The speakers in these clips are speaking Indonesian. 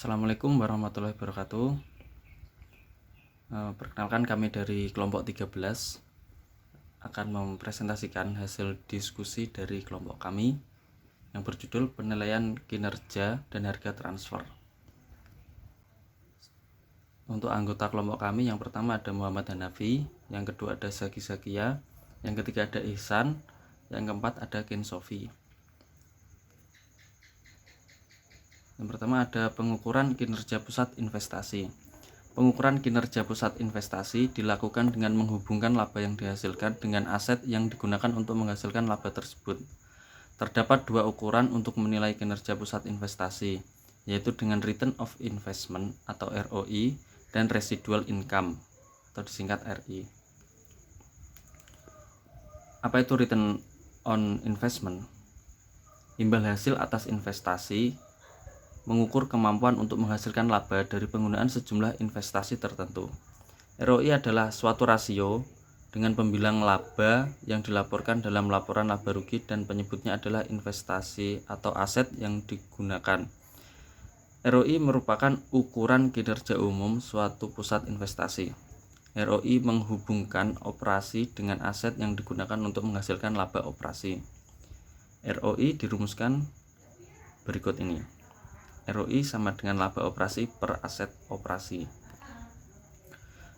Assalamualaikum warahmatullahi wabarakatuh. Perkenalkan, kami dari kelompok 13 akan mempresentasikan hasil diskusi dari kelompok kami yang berjudul penilaian kinerja dan harga transfer. Untuk anggota kelompok kami, yang pertama ada Muhammad Hanafi, yang kedua ada Zaki Zakia, yang ketiga ada Ihsan, yang keempat ada Ken Sofi. Yang pertama ada pengukuran kinerja pusat investasi. Pengukuran kinerja pusat investasi dilakukan dengan menghubungkan laba yang dihasilkan dengan aset yang digunakan untuk menghasilkan laba tersebut. Terdapat dua ukuran untuk menilai kinerja pusat investasi, yaitu dengan Return of Investment atau ROI dan Residual Income atau disingkat RI. Apa itu Return on Investment? Imbal hasil atas investasi mengukur kemampuan untuk menghasilkan laba dari penggunaan sejumlah investasi tertentu. ROI adalah suatu rasio dengan pembilang laba yang dilaporkan dalam laporan laba rugi dan penyebutnya adalah investasi atau aset yang digunakan. ROI merupakan ukuran kinerja umum suatu pusat investasi. ROI menghubungkan operasi dengan aset yang digunakan untuk menghasilkan laba operasi. ROI dirumuskan berikut ini. ROI sama dengan laba operasi per aset operasi.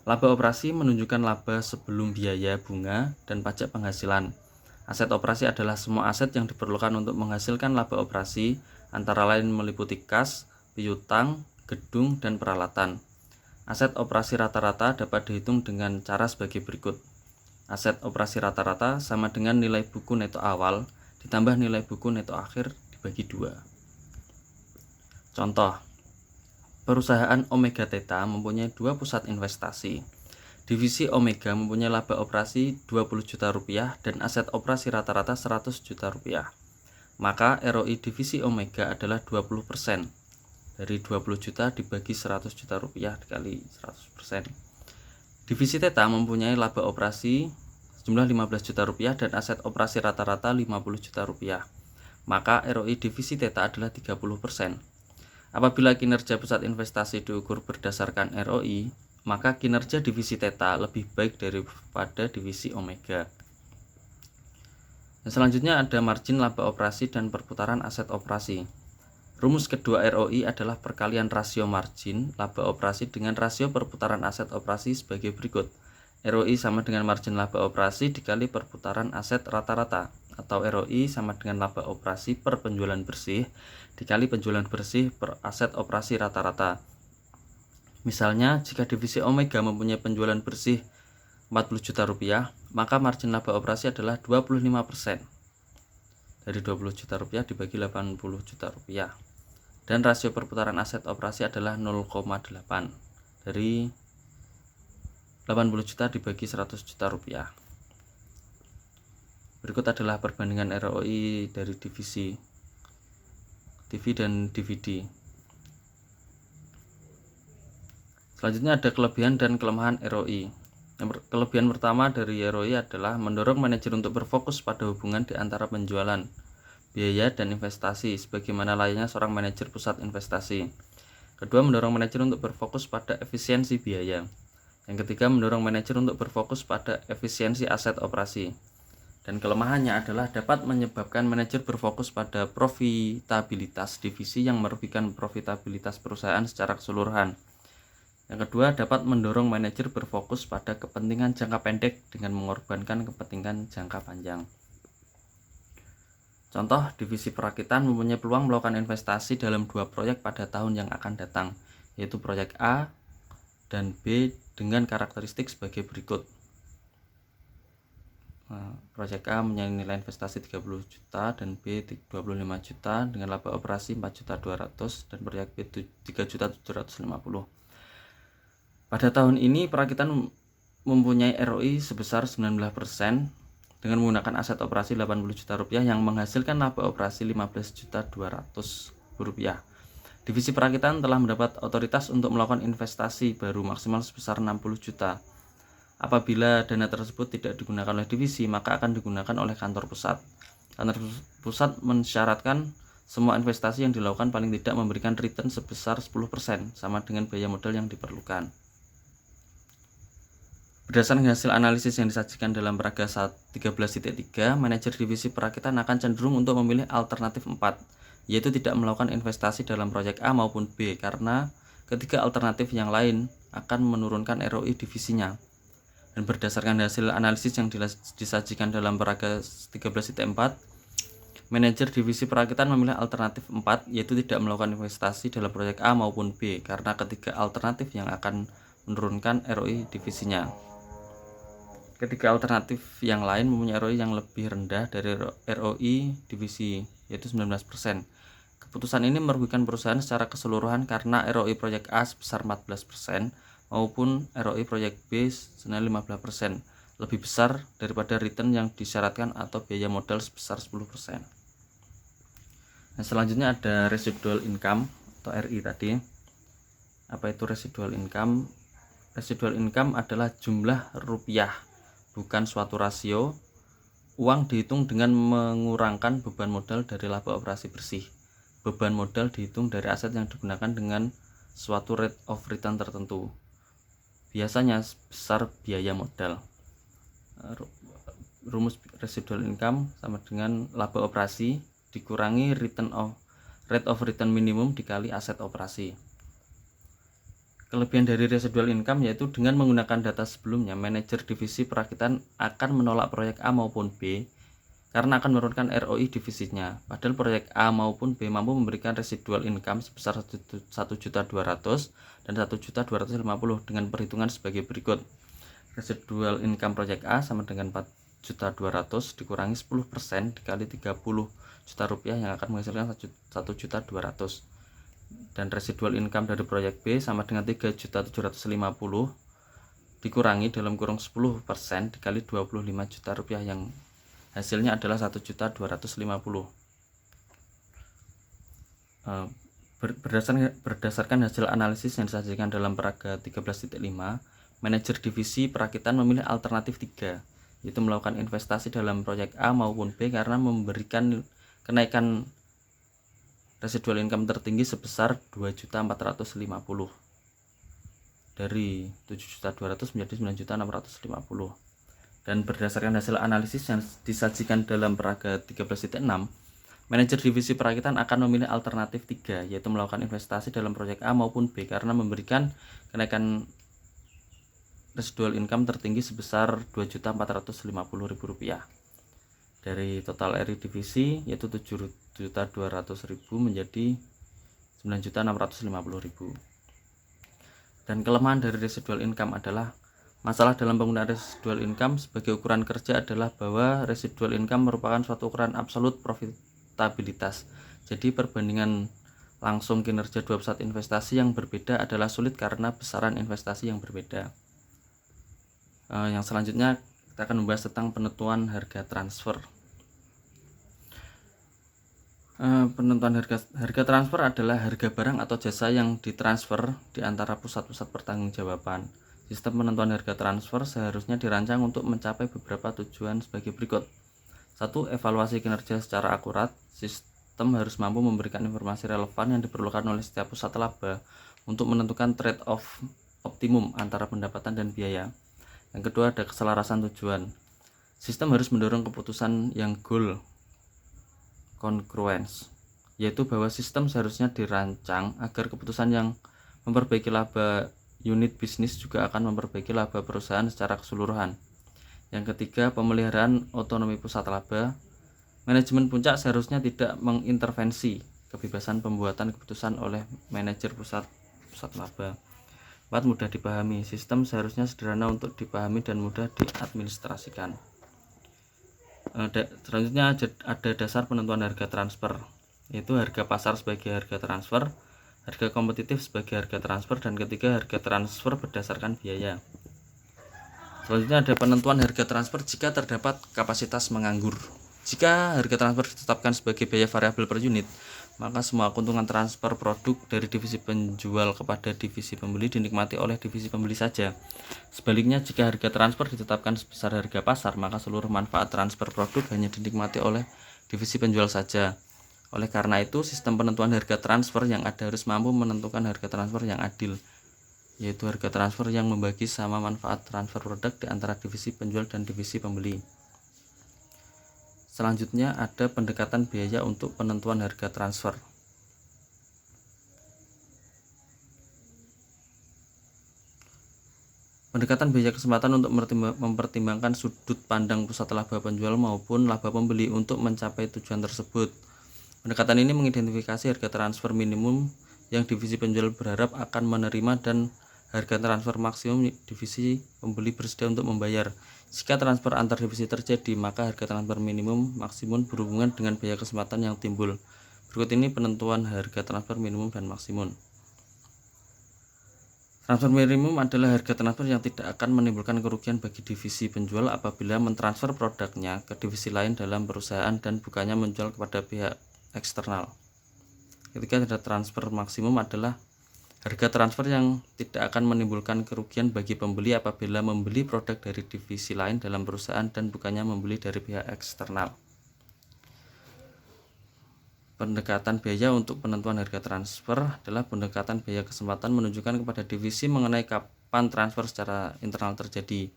Laba operasi menunjukkan laba sebelum biaya bunga dan pajak penghasilan. Aset operasi adalah semua aset yang diperlukan untuk menghasilkan laba operasi, antara lain meliputi kas, piutang, gedung, dan peralatan. Aset operasi rata-rata dapat dihitung dengan cara sebagai berikut. Aset operasi rata-rata sama dengan nilai buku neto awal ditambah nilai buku neto akhir dibagi 2. Contoh, perusahaan Omega Theta mempunyai 2 pusat investasi. Divisi Omega mempunyai laba operasi 20 juta rupiah dan aset operasi rata-rata 100 juta rupiah. Maka ROI divisi Omega adalah 20%. Dari 20 juta dibagi 100 juta rupiah dikali 100%. Divisi Theta mempunyai laba operasi sejumlah 15 juta rupiah dan aset operasi rata-rata 50 juta rupiah. Maka ROI divisi Theta adalah 30%. Apabila kinerja pusat investasi diukur berdasarkan ROI, maka kinerja divisi Theta lebih baik daripada divisi Omega. Dan selanjutnya ada margin laba operasi dan perputaran aset operasi. Rumus kedua ROI adalah perkalian rasio margin laba operasi dengan rasio perputaran aset operasi sebagai berikut. ROI sama dengan margin laba operasi dikali perputaran aset rata-rata, atau ROI sama dengan laba operasi per penjualan bersih dikali penjualan bersih per aset operasi rata-rata. Misalnya, jika divisi Omega mempunyai penjualan bersih 40 juta rupiah, maka margin laba operasi adalah 25%. Dari 20 juta rupiah dibagi 80 juta rupiah. Dan rasio perputaran aset operasi adalah 0,8. Dari 80 juta dibagi 100 juta rupiah. Berikut adalah perbandingan ROI dari divisi TV dan DVD. Selanjutnya ada kelebihan dan kelemahan ROI. Kelebihan pertama dari ROI adalah mendorong manajer untuk berfokus pada hubungan di antara penjualan, biaya, dan investasi sebagaimana layaknya seorang manajer pusat investasi. Kedua, mendorong manajer untuk berfokus pada efisiensi biaya. Yang ketiga, mendorong manajer untuk berfokus pada efisiensi aset operasi. Dan kelemahannya adalah dapat menyebabkan manajer berfokus pada profitabilitas divisi yang merugikan profitabilitas perusahaan secara keseluruhan. Yang kedua, dapat mendorong manajer berfokus pada kepentingan jangka pendek dengan mengorbankan kepentingan jangka panjang. Contoh, divisi perakitan mempunyai peluang melakukan investasi dalam 2 proyek pada tahun yang akan datang, yaitu proyek A dan B dengan karakteristik sebagai berikut. Proyek A mempunyai nilai investasi 30 juta dan B 25 juta dengan laba operasi 4.200.000 dan proyek B 3.750.000. Pada tahun ini perakitan mempunyai ROI sebesar 19% dengan menggunakan aset operasi 80 juta rupiah yang menghasilkan laba operasi 15.200.000 rupiah. Divisi perakitan telah mendapat otoritas untuk melakukan investasi baru maksimal sebesar 60 juta. Apabila dana tersebut tidak digunakan oleh divisi, maka akan digunakan oleh kantor pusat. Kantor pusat mensyaratkan semua investasi yang dilakukan paling tidak memberikan return sebesar 10%, sama dengan biaya modal yang diperlukan. Berdasarkan hasil analisis yang disajikan dalam paragraf 13.3, manajer divisi perakitan akan cenderung untuk memilih alternatif 4, yaitu tidak melakukan investasi dalam proyek A maupun B, karena ketiga alternatif yang lain akan menurunkan ROI divisinya. Dan berdasarkan hasil analisis yang disajikan dalam paragraf 13.4, manajer divisi perakitan memilih alternatif 4, yaitu tidak melakukan investasi dalam proyek A maupun B, karena ketiga alternatif yang akan menurunkan ROI divisinya. Ketiga alternatif yang lain mempunyai ROI yang lebih rendah dari ROI divisi, yaitu 19%. Keputusan ini merugikan perusahaan secara keseluruhan karena ROI proyek A sebesar 14% maupun ROI proyek B senilai 15%, lebih besar daripada return yang disyaratkan atau biaya modal sebesar 10%. Nah, selanjutnya ada residual income atau RI tadi. Apa itu residual income? Residual income adalah jumlah rupiah, bukan suatu rasio. Uang dihitung dengan mengurangkan beban modal dari laba operasi bersih. Beban modal dihitung dari aset yang digunakan dengan suatu rate of return tertentu, biasanya sebesar biaya modal. Rumus residual income sama dengan laba operasi dikurangi rate of return minimum dikali aset operasi. Kelebihan dari residual income yaitu dengan menggunakan data sebelumnya, manajer divisi perakitan akan menolak proyek A maupun B karena akan menurunkan ROI divisinya. Padahal proyek A maupun B mampu memberikan residual income sebesar 1.200.000 dan 1.250.000 dengan perhitungan sebagai berikut. Residual income proyek A sama dengan 4.200.000 dikurangi 10% dikali 30 juta rupiah yang akan menghasilkan 1.200.000. Dan residual income dari proyek B sama dengan 3.750.000 dikurangi dalam kurung 10% dikali 25 juta rupiah yang hasilnya adalah 1.250.000. Berdasarkan hasil analisis yang disajikan dalam paragraf 13.5, manajer divisi perakitan memilih alternatif 3, yaitu melakukan investasi dalam proyek A maupun B karena memberikan kenaikan residual income tertinggi sebesar 2.450.000 dari 7.200.000 menjadi 9.650.000. Dan berdasarkan hasil analisis yang disajikan dalam paragraf 13.6, manajer divisi perakitan akan memilih alternatif 3, yaitu melakukan investasi dalam proyek A maupun B karena memberikan kenaikan residual income tertinggi sebesar 2.450.000 rupiah. Dari total RI divisi yaitu 7.200.000 menjadi 9.650.000. Dan kelemahan dari residual income adalah masalah dalam penggunaan residual income sebagai ukuran kerja adalah bahwa residual income merupakan suatu ukuran absolut profitabilitas. Jadi perbandingan langsung kinerja dua pusat investasi yang berbeda adalah sulit karena besaran investasi yang berbeda. Yang selanjutnya kita akan membahas tentang penentuan harga transfer. Penentuan harga transfer adalah harga barang atau jasa yang ditransfer di antara pusat-pusat pertanggungjawaban. Sistem penentuan harga transfer seharusnya dirancang untuk mencapai beberapa tujuan sebagai berikut. 1. Evaluasi kinerja secara akurat. Sistem harus mampu memberikan informasi relevan yang diperlukan oleh setiap pusat laba untuk menentukan trade-off optimum antara pendapatan dan biaya. Yang kedua, ada keselarasan tujuan. Sistem harus mendorong keputusan yang goal congruence, yaitu bahwa sistem seharusnya dirancang agar keputusan yang memperbaiki laba unit bisnis juga akan memperbaiki laba perusahaan secara keseluruhan. Yang ketiga, pemeliharaan otonomi pusat laba. Manajemen puncak seharusnya tidak mengintervensi kebebasan pembuatan keputusan oleh manajer pusat laba. 4. Mudah dipahami. Sistem seharusnya sederhana untuk dipahami dan mudah diadministrasikan. Selanjutnya ada dasar penentuan harga transfer, yaitu harga pasar sebagai harga transfer, harga kompetitif sebagai harga transfer, dan ketiga, harga transfer berdasarkan biaya. Selanjutnya ada penentuan harga transfer jika terdapat kapasitas menganggur. Jika harga transfer ditetapkan sebagai biaya variabel per unit, maka semua keuntungan transfer produk dari divisi penjual kepada divisi pembeli dinikmati oleh divisi pembeli saja. Sebaliknya, jika harga transfer ditetapkan sebesar harga pasar, maka seluruh manfaat transfer produk hanya dinikmati oleh divisi penjual saja. Oleh karena itu, sistem penentuan harga transfer yang ada harus mampu menentukan harga transfer yang adil, yaitu harga transfer yang membagi sama manfaat transfer produk di antara divisi penjual dan divisi pembeli. Selanjutnya ada pendekatan biaya untuk penentuan harga transfer. Pendekatan biaya kesempatan untuk mempertimbangkan sudut pandang pusat laba penjual maupun laba pembeli untuk mencapai tujuan tersebut. Pendekatan ini mengidentifikasi harga transfer minimum yang divisi penjual berharap akan menerima dan harga transfer maksimum divisi pembeli bersedia untuk membayar. Jika transfer antar divisi terjadi, maka harga transfer minimum maksimum berhubungan dengan biaya kesempatan yang timbul. Berikut ini penentuan harga transfer minimum dan maksimum. Transfer minimum adalah harga transfer yang tidak akan menimbulkan kerugian bagi divisi penjual apabila mentransfer produknya ke divisi lain dalam perusahaan dan bukannya menjual kepada pihak eksternal. Ketika ada transfer maksimum adalah harga transfer yang tidak akan menimbulkan kerugian bagi pembeli apabila membeli produk dari divisi lain dalam perusahaan dan bukannya membeli dari pihak eksternal. Pendekatan biaya untuk penentuan harga transfer adalah pendekatan biaya kesempatan menunjukkan kepada divisi mengenai kapan transfer secara internal terjadi.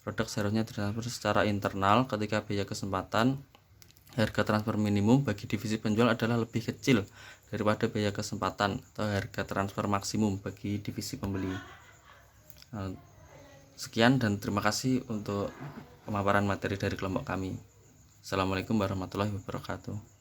Produk seharusnya ditransfer secara internal ketika biaya kesempatan harga transfer minimum bagi divisi penjual adalah lebih kecil daripada biaya kesempatan atau harga transfer maksimum bagi divisi pembeli. Sekian dan terima kasih untuk pemaparan materi dari kelompok kami. Assalamualaikum warahmatullahi wabarakatuh.